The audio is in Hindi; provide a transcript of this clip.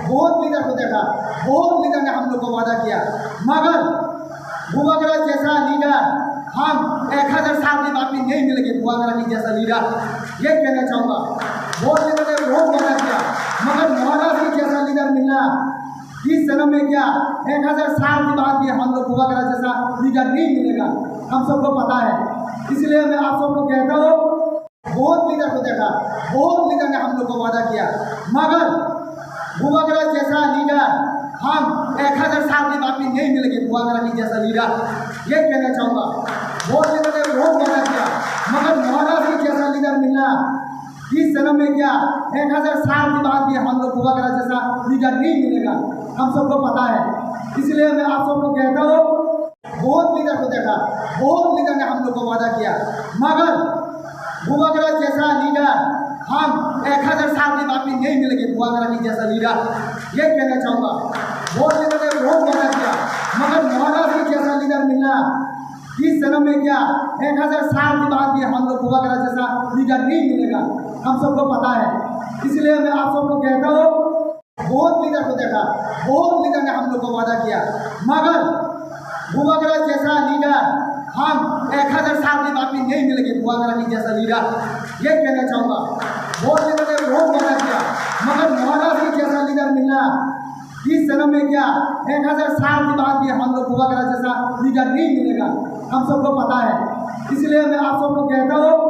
बहुत लीडर को देखा, बहुत लीडर ने हम लोग को वादा किया, मगर बुआगरा जैसा लीडर हम 1000 साल के बाद भी नहीं मिलेंगे। बुआगरा की जैसा लीडर, ये कहना चाहूँगा। बहुत लीडर ने बहुत वादा किया, मगर महाराज की जैसा लीडर मिलना इस जन्म में क्या 1000 साल के बाद भी हम लोग बुआगरा जैसा लीडर नहीं मिलेगा, हम सबको पता है। इसलिए मैं आप सबको कहता हूँ, बहुत लीडर को देखा, बहुत लीडर ने हम लोग को वादा किया, मगर बुआगरा जैसा लीडर हम 1000 साल के बाद भी नहीं मिलेंगे। बुआगरा की जैसा लीडर, ये कहना चाहूँगा। बहुत लीडर ने बहुत वादा किया, मगर महाराज की जैसा लीडर मिलना इस जन्म में क्या 1000 साल के बाद भी हम लोग बुआगरा जैसा लीडर नहीं मिलेगा, हम सबको पता है। इसलिए मैं आप सबको कहता हूँ, बहुत लीडर को देखा, बहुत लीडर ने हम लोग को वादा किया, मगर बुआगरा जैसा लीडर हम 1000 साल के बाद भी नहीं मिलेंगे। बुआगरा की जैसा लीडर, ये कहना चाहूँगा। बहुत लीडर ने बहुत वादा किया, मगर महाराज की जैसा लीडर मिलना इस जन्म में क्या 1000 साल के बाद भी हम लोग बुआगरा जैसा लीडर नहीं मिलेगा, हम सबको पता है। इसलिए मैं आप सबको कहता हूँ, बहुत लीडर को देखा, बहुत लीडर ने हम लोग को वादा किया, मगर बुआगरा जैसा लीडर हम 1000 साल के बाद भी नहीं मिलेंगे। बुआगरा की जैसा लीडर, ये कहना चाहूँगा। बहुत लीडर ने बहुत वादा किया, मगर महाराज की जैसा लीडर मिलना इस जन्म में क्या 1000 साल के बाद भी हम लोग बुआगरा जैसा लीडर नहीं मिलेगा, हम सबको पता है। इसलिए मैं आप सबको कहता हूँ,